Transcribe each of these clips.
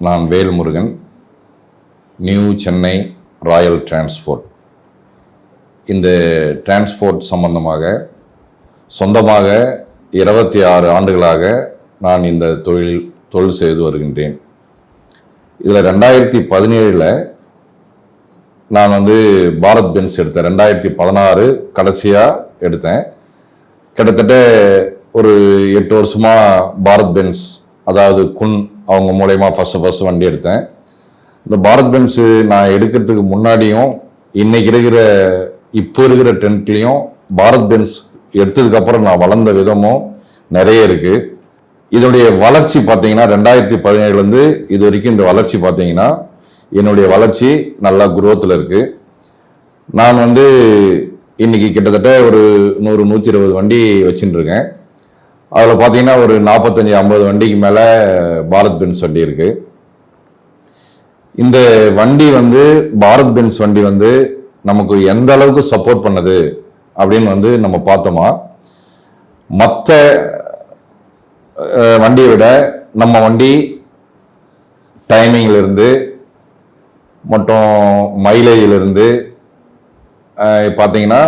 நான் Velmurugan, new Chennai Royal transport. இந்த transport சம்பந்தமாக சொந்தமாக 26 ஆண்டுகளாக நான் இந்த தொழில் செய்து வருகின்றேன். இதில் 2017 நான் பாரத் பென்ஸ் எடுத்தேன். 2016 கடைசியாக எடுத்தேன். கிட்டத்தட்ட ஒரு 8 வருஷமாக பாரத் பென்ஸ், அதாவது குன் அவங்க மூலயமா ஃபஸ்ட்டு வண்டி எடுத்தேன். இந்த பாரத் பென்ஸு நான் எடுக்கிறதுக்கு முன்னாடியும் இப்போ இருக்கிற ட்ரெண்ட்லேயும் பாரத் பென்ஸ் எடுத்ததுக்கப்புறம் நான் வளர்ந்த விதமும் நிறைய இருக்குது. இதனுடைய வளர்ச்சி பார்த்தீங்கன்னா 2017 இது வரைக்கும் இந்த வளர்ச்சி பார்த்தீங்கன்னா என்னுடைய வளர்ச்சி நல்லா குரோத்தில் இருக்குது. நான் இன்னைக்கு கிட்டத்தட்ட ஒரு 100-120 வண்டி வச்சுட்டு இருக்கேன். அதில் பார்த்தீங்கன்னா ஒரு 45-50 வண்டிக்கு மேலே பாரத் பென்ஸ் வண்டி இருக்குது. இந்த வண்டி பாரத் பென்ஸ் வண்டி நமக்கு எந்த அளவுக்கு சப்போர்ட் பண்ணுது அப்படின்னு நம்ம பார்த்தோமா, மற்ற வண்டியை விட நம்ம வண்டி டைமிங்கிலிருந்து மற்றும் மைலேஜிலிருந்து பார்த்தீங்கன்னா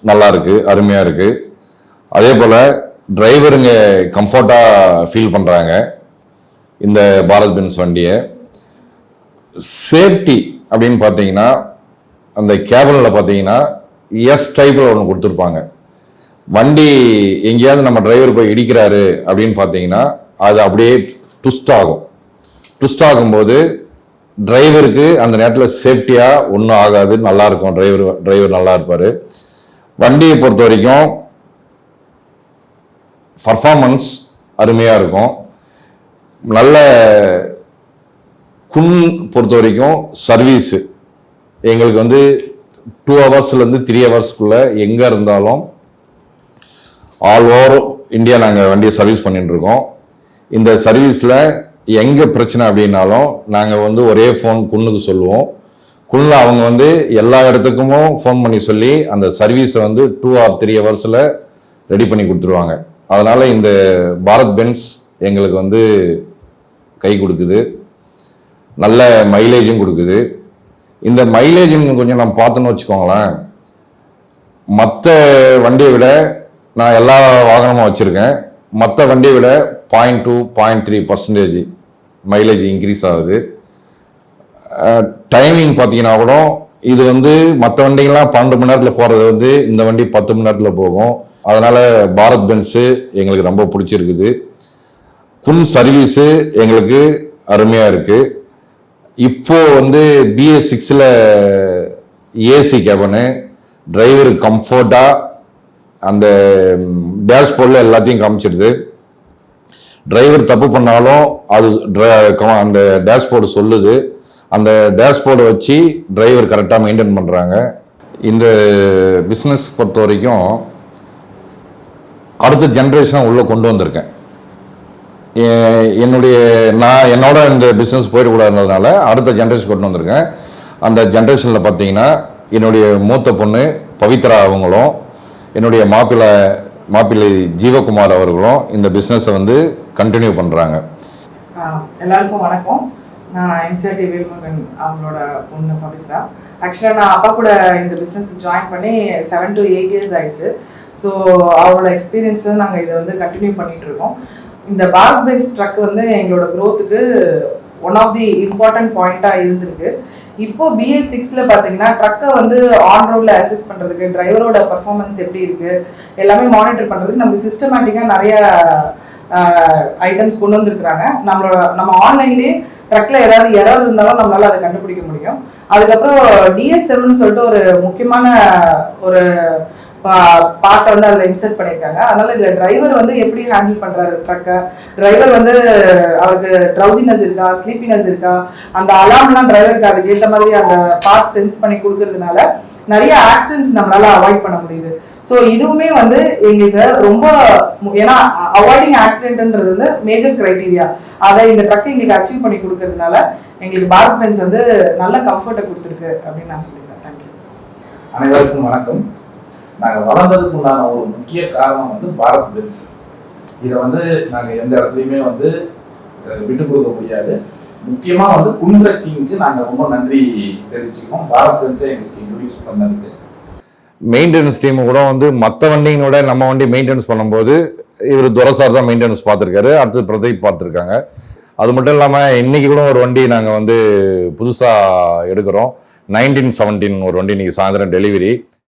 நல்லா இருக்குது, அருமையாக இருக்குது. அதே போல் டிரைவருங்க கம்ஃபர்ட்டாக ஃபீல் பண்ணுறாங்க இந்த பாரத் பென்ஸ் வண்டியை. சேஃப்டி அப்படின்னு பார்த்தீங்கன்னா அந்த கேபினில் பார்த்தீங்கன்னா எஸ் டைப்பில் ஒன்று கொடுத்துருப்பாங்க. வண்டி எங்கேயாவது நம்ம டிரைவர் போய் இடிக்கிறாரு அப்படின்னு பார்த்தீங்கன்னா அது அப்படியே ட்விஸ்ட் ஆகும். ட்விஸ்ட் ஆகும்போது டிரைவருக்கு அந்த நேரத்தில் சேஃப்டியாக ஒன்றும் ஆகாது, நல்லாயிருக்கும். டிரைவர் நல்லா இருப்பார். வண்டியை பொறுத்த வரைக்கும் பர்ஃபார்மன்ஸ் அருமையாக இருக்கும். நல்ல குன் பொறுத்த வரைக்கும் சர்வீஸு எங்களுக்கு 2 ஹவர்ஸ்லேருந்து 3 ஹவர்ஸ்க்குள்ளே எங்கே இருந்தாலும் ஆல் ஓவர் இந்தியா நாங்கள் வண்டியை சர்வீஸ் பண்ணிட்டுருக்கோம். இந்த சர்வீஸில் எங்கே பிரச்சனை அப்படின்னாலும் நாங்கள் ஒரே ஃபோன் குன்னுக்கு சொல்லுவோம். குன்னில் அவங்க எல்லா இடத்துக்கும் ஃபோன் பண்ணி சொல்லி அந்த சர்வீஸை 2 or 3 ஹவர்ஸில் ரெடி பண்ணி கொடுத்துருவாங்க. அதனால் இந்த பாரத் பென்ஸ் எங்களுக்கு கை கொடுக்குது, நல்ல மைலேஜும் கொடுக்குது. இந்த மைலேஜும் கொஞ்சம் நம்ம பார்த்தோன்னு வச்சுக்கோங்களேன், மற்ற வண்டியை விட நான் எல்லா வாகனமும் வச்சுருக்கேன், மற்ற வண்டியை விட 0.2, 0.3% மைலேஜ் இன்க்ரீஸ் ஆகுது. டைமிங் பார்த்தீங்கன்னா கூட இது மற்ற வண்டிகள்லாம் 12 மணி நேரத்தில் போகிறது இந்த வண்டி 10 மணி நேரத்தில் போகும். அதனால் பாரத் பென்ஸு எங்களுக்கு ரொம்ப பிடிச்சிருக்குது. குன் சர்வீஸு எங்களுக்கு அருமையாக இருக்குது. இப்போது BS6 ஏசி கேபனு, டிரைவர் கம்ஃபர்ட்டாக அந்த டேஷ்போர்டில் எல்லாத்தையும் காமிச்சிடுது. டிரைவர் தப்பு பண்ணாலும் அது அந்த டேஷ்போர்டு சொல்லுது. அந்த டேஷ்போர்டை வச்சு டிரைவர் கரெக்டாக மெயின்டைன் பண்ணுறாங்க. இந்த பிஸ்னஸ் பொறுத்த வரைக்கும் அடுத்த ஜென்ரேஷனை உள்ளே கொண்டு வந்திருக்கேன். என்னோட இந்த பிஸ்னஸ் போயிடக்கூடாதுன்றதுனால அடுத்த ஜென்ரேஷன் கொண்டு வந்திருக்கேன். அந்த ஜென்ரேஷனில் பார்த்தீங்கன்னா என்னுடைய மூத்த பொண்ணு பவித்ரா அவங்களும் என்னுடைய மாப்பிள்ளை ஜீவகுமார் அவர்களும் இந்த பிஸ்னஸை கண்டினியூ பண்ணுறாங்க. எல்லாருக்கும் வணக்கம். நான் என்சிஆர்டி வேல்முருகன் அவங்களோட பொண்ணு பவித்ரா. ஆக்சுவலாக நான் அப்பா கூட இந்த பிஸ்னஸ் ஜாயின் பண்ணி 7 to 8 years ஆயிடுச்சு. ஸோ அவரோட எக்ஸ்பீரியன்ஸ் நாங்கள் இதை கண்டினியூ பண்ணிட்டு இருக்கோம். இந்த பாரத் பென்ஸ் ட்ரக் எங்களோட க்ரோத்துக்கு ஒன் ஆஃப் தி இம்பார்ட்டன்ட் பாயிண்டாக இருந்திருக்கு. இப்போ BS6 பார்த்தீங்கன்னா ட்ரக்கை ஆன் ரோடில் அசஸ் பண்ணுறதுக்கு, டிரைவரோட பர்ஃபார்மன்ஸ் எப்படி இருக்குது எல்லாமே மானிட்டர் பண்ணுறதுக்கு நம்ம சிஸ்டமேட்டிக்காக நிறைய ஐட்டம்ஸ் கொண்டு வந்துருக்குறாங்க. நம்ம ஆன்லைன்லேயே ட்ரக்கில் ஏதாவது எரர் இருந்தாலும் நம்மளால் அதை கண்டுபிடிக்க முடியும். அதுக்கப்புறம் DSMன்னு சொல்லிட்டு ஒரு முக்கியமான ஒரு பார்ட்டை அதில் இன்சர்ட் பண்ணியிருக்காங்க. அதனால இதில் டிரைவர் எப்படி ஹேண்டில் பண்ணுறாரு ட்ரக்கை, டிரைவர் அவருக்கு ட்ரௌசினஸ் இருக்கா, ஸ்லீப்பினஸ் இருக்கா, அந்த அலார்ம்லாம் டிரைவருக்கு அதுக்கு ஏற்ற மாதிரி அந்த பார்ட் சென்ஸ் பண்ணி கொடுக்கறதுனால நிறைய ஆக்சிடென்ட்ஸ் நம்மளால அவாய்ட் பண்ண முடியுது. ஸோ இதுவுமே எங்களுக்கு ரொம்ப, ஏன்னா அவாய்டிங் ஆக்சிடென்ட்ன்றது மேஜர் கிரைட்டீரியா. அதை இந்த ட்ரக் எங்களுக்கு அச்சீவ் பண்ணி கொடுக்கறதுனால எங்களுக்கு பாரத் பென்ஸ் நல்ல கம்ஃபர்ட்டை கொடுத்துருக்கு அப்படின்னு நான் சொல்லிக்கிறேன். தேங்க்யூ. அனைவருக்கும் வணக்கம். நாங்கள் வளர்ந்ததுக்கு உண்டான ஒரு முக்கிய காரணம் பாரத் பென்ஸ். இதை நாங்கள் எந்த இடத்துலையுமே விட்டு கொடுக்க முடியாது. முக்கியமா வந்து குன்ற டீம்ஸ் நாங்க ரொம்ப நன்றி தெரிவிச்சுக்கோம், பாரத் பென்ஸை எங்களுக்கு இன்ட்ரோடியூஸ் பண்ணதுக்கு. மெயின்டெனன்ஸ் டீம் கூட வந்து மற்ற வண்டிங்களோட நம்ம வண்டி மெயின்டெனன்ஸ் பண்ணும்போது இவர் துரசார் தான் மெயின்டெனன்ஸ் பார்த்துருக்காரு, அடுத்து பிரதீப் பார்த்துருக்காங்க. அது மட்டும் இல்லாமல் இன்னைக்கு கூட ஒரு வண்டி நாங்கள் வந்து புதுசாக எடுக்கிறோம், 1917 ஒரு வண்டி இன்னைக்கு சாயந்தரம் டெலிவரி.